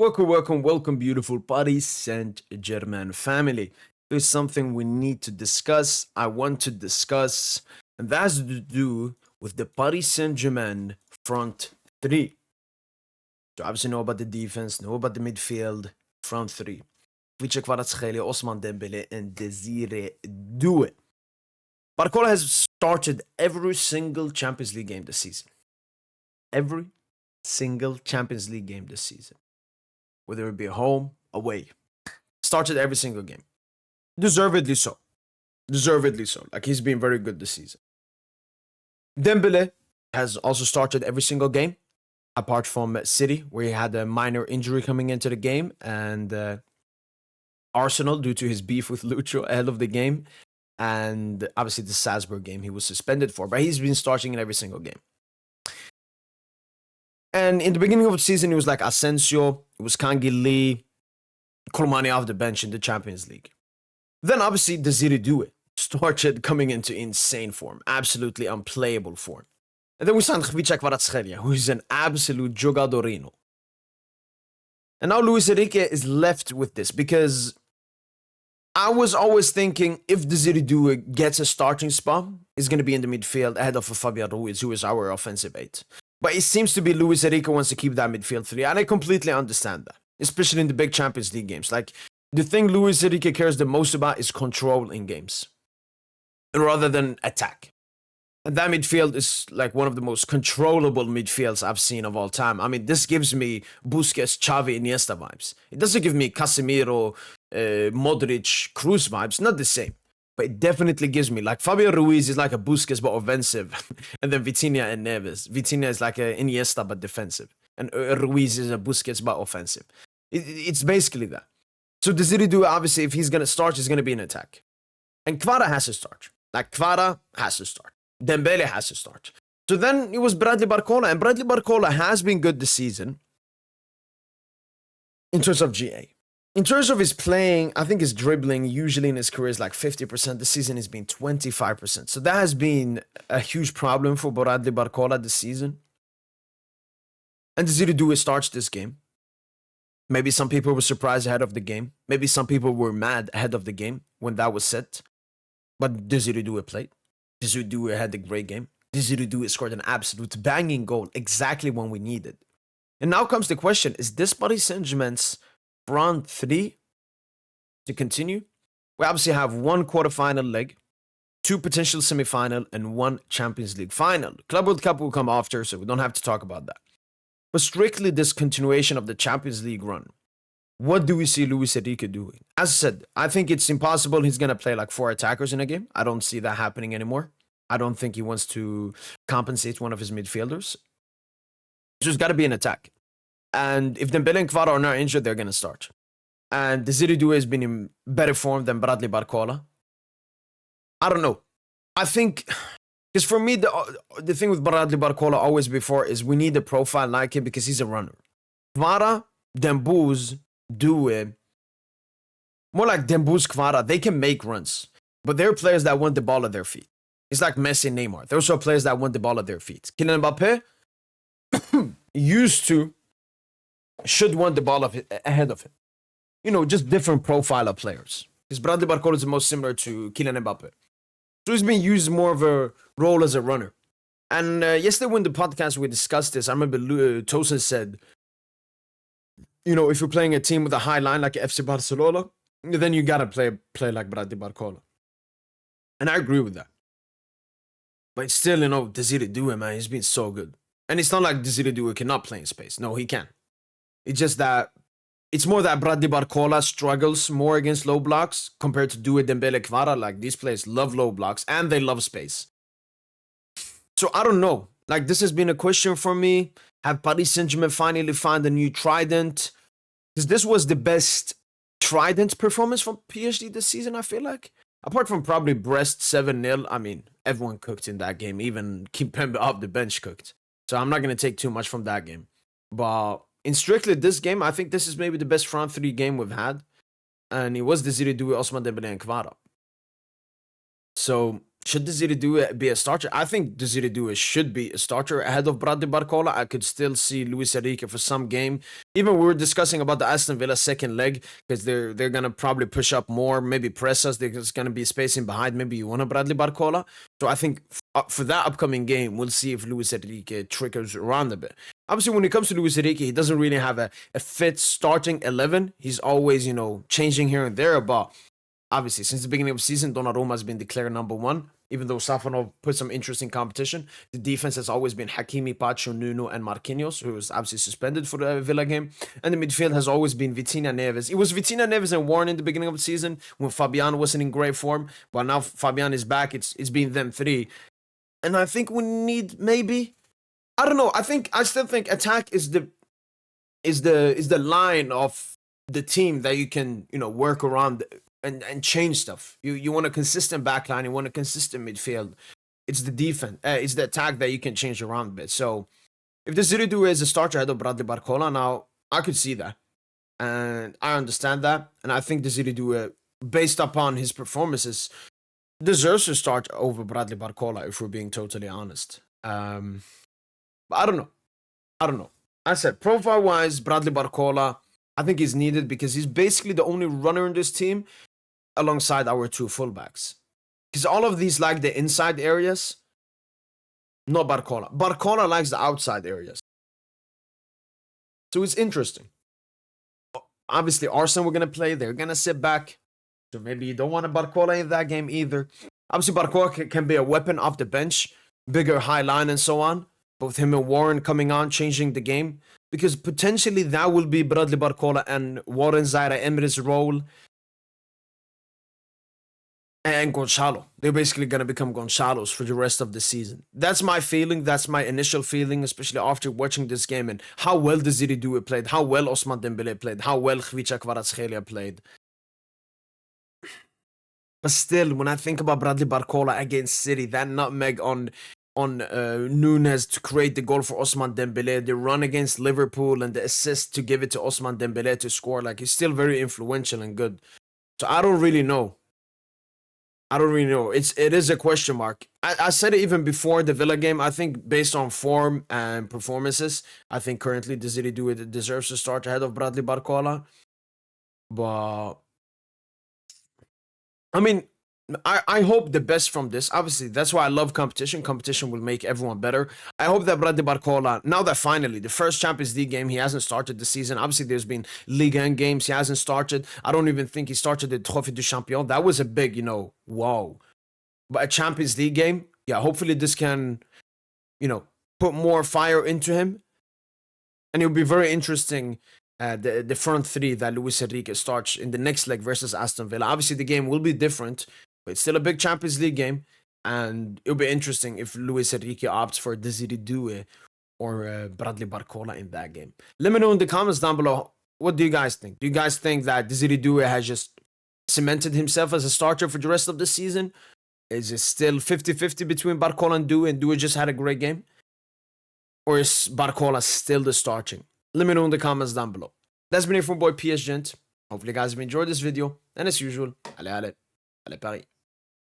Welcome, beautiful Paris Saint Germain family. There's something we need to discuss. I want to discuss, and that's to do with the Paris Saint Germain front three. So obviously know about the defense, know about the midfield, front three. Kvicha Kvaratskhelia, Ousmane Dembele, and Desire Doue. Barcola has started every single Champions League game this season. Every single Champions League game this season. Whether it be home, away. Started every single game. Deservedly so. Like, he's been very good this season. Dembele has also started every single game, apart from City, where he had a minor injury coming into the game, and Arsenal, due to his beef with Lucho ahead of the game, and obviously the Salzburg game he was suspended for, but he's been starting in every single game. And in the beginning of the season, it was like Asensio, it was Kangi Lee, Kolmani off the bench in the Champions League. Then obviously Desire Doue started coming into insane form, absolutely unplayable form. And then we signed Kvicha Kvaratskhelia, who is an absolute jogadorino. And now Luis Enrique is left with this, because I was always thinking if Desire Doue gets a starting spot, it's going to be in the midfield ahead of Fabian Ruiz, who is our offensive eight. But it seems to be Luis Enrique wants to keep that midfield three, and I completely understand that, especially in the big Champions League games. Like, the thing Luis Enrique cares the most about is control in games, rather than attack. And that midfield is like one of the most controllable midfields I've seen of all time. I mean, this gives me Busquets, Xavi, Iniesta vibes. It doesn't give me Casemiro, Modric, Kroos vibes. Not the same. But it definitely gives me, like, Fabio Ruiz is like a Busquets but offensive, and then Vitinha and Neves. Vitinha is like a Iniesta but defensive, and Ruiz is a Busquets but offensive. It's basically that. So Desire Doue, obviously, if he's going to start, he's going to be in attack. And Kvara has to start. Like, Kvara has to start. Dembele has to start. So then it was Bradley Barcola, and Bradley Barcola has been good this season in terms of GA. In terms of his playing, I think his dribbling usually in his career is like 50%. This season has been 25%. So that has been a huge problem for Bradley Barcola this season. And Desire Doue starts this game. Maybe some people were surprised ahead of the game. Maybe some people were mad ahead of the game when that was set. But Desire Doue played. Desire Doue had a great game. Desire Doue scored an absolute banging goal exactly when we needed. And now comes the question, is this Paris Saint Germain's front three to continue? We obviously have one quarterfinal leg, two potential semifinal, and one Champions League final. Club World Cup will come after, so we don't have to talk about that. But strictly this continuation of the Champions League run, what do we see Luis Enrique doing? As I said, I think it's impossible he's going to play like 4 attackers in a game. I don't see that happening anymore. I don't think he wants to compensate one of his midfielders. There's got to be an attack. And if Dembele and Kvara are not injured, they're going to start. And Desire Doue has been in better form than Bradley Barcola. I don't know. I think, because for me, the thing with Bradley Barcola always before is we need a profile like him because he's a runner. Kvara, Dembouz, Doue, more like Dembouz, Kvara, they can make runs. But they're players that want the ball at their feet. It's like Messi and Neymar. Those are players that want the ball at their feet. Kylian Mbappe should want the ball ahead of him. You know, just different profile of players. Because Bradley Barcola is the most similar to Kylian Mbappe. So he's been used more of a role as a runner. And yesterday when the podcast we discussed this, I remember Tosin said, you know, if you're playing a team with a high line like FC Barcelona, then you gotta play like Bradley Barcola. And I agree with that. But still, you know, Desire Doue, man, he's been so good. And it's not like Desire Doue cannot play in space. No, he can. It's just that it's more that Bradley Barcola struggles more against low blocks compared to Doué, Dembele, Kvara. Like, these players love low blocks and they love space. So I don't know. Like, this has been a question for me. Have Paris Saint Germain finally found a new trident? Because this was the best trident performance from PSG this season, I feel like. Apart from probably Brest 7-0. I mean, everyone cooked in that game. Even Kimpembe off the bench cooked. So I'm not going to take too much from that game. But in strictly this game, I think this is maybe the best front three game we've had. And it was Desire Doue, Ousmane Dembele, and Kvara. So should Desire Doue be a starter? I think Desire Doue should be a starter ahead of Bradley Barcola. I could still see Luis Enrique for some game. Even we were discussing about the Aston Villa second leg because they're gonna probably push up more, maybe press us. There's gonna be spacing behind. Maybe you want a Bradley Barcola. So I think for that upcoming game, we'll see if Luis Enrique triggers around a bit. Obviously, when it comes to Luis Enrique, he doesn't really have a fit starting 11. He's always, changing here and there, but obviously, since the beginning of the season, Donnarumma has been declared number one. Even though Safanov put some interesting competition, the defense has always been Hakimi, Pacho, Nuno, and Marquinhos, who was obviously suspended for the Villa game. And the midfield has always been Vitinha Neves. It was Vitinha Neves and Warren in the beginning of the season when Fabian wasn't in great form. But now Fabian is back. It's been them three. And I think we need maybe, I don't know. I still think attack is the line of the team that you can work around and change stuff. You want a consistent backline, you want a consistent midfield. It's the defense, it's the attack that you can change around a bit. So if Desire Doue is a starter ahead of Bradley Barcola, now I could see that. And I understand that. And I think Desire Doue, based upon his performances, deserves to start over Bradley Barcola, if we're being totally honest. But I don't know. I said, profile-wise, Bradley Barcola, I think he's needed because he's basically the only runner in this team alongside our two fullbacks. Because all of these like the inside areas, not Barcola. Barcola likes the outside areas. So it's interesting. Obviously, Arsenal we're going to play. They're going to sit back. So maybe you don't want a Barcola in that game either. Obviously, Barcola can be a weapon off the bench. Bigger high line and so on. Both him and Warren coming on, changing the game. Because potentially that will be Bradley Barcola and Warren Zaire-Emery's role. And Gonçalo. They're basically going to become Gonçalos for the rest of the season. That's my feeling. That's my initial feeling, especially after watching this game and how well Desire Doue played, how well Ousmane Dembele played, how well Kvicha Kvaratskhelia played. But still, when I think about Bradley Barcola against City, that nutmeg on Nunes to create the goal for Ousmane Dembele, the run against Liverpool and the assist to give it to Ousmane Dembele to score, like he's still very influential and good. So I don't really know. It is a question mark. I said it even before the Villa game. I think based on form and performances, I think currently Desire Doue deserves to start ahead of Bradley Barcola. But I mean, I hope the best from this. Obviously, that's why I love competition. Competition will make everyone better. I hope that Bradley Barcola, now that finally, the first Champions League game, he hasn't started the season. Obviously, there's been Ligue 1 games. He hasn't started. I don't even think he started the Trophée du Champion. That was a big, wow. But a Champions League game, yeah, hopefully this can, put more fire into him. And it'll be very interesting. The front three that Luis Enrique starts in the next leg versus Aston Villa. Obviously, the game will be different, but it's still a big Champions League game. And it'll be interesting if Luis Enrique opts for Desire Doue or Bradley Barcola in that game. Let me know in the comments down below. What do you guys think? Do you guys think that Desire Doue has just cemented himself as a starter for the rest of the season? Is it still 50-50 between Barcola and Doue just had a great game? Or is Barcola still the starting? Let me know in the comments down below. That's been it from boy PS Gent. Hopefully you guys have enjoyed this video. And as usual, allez Paris.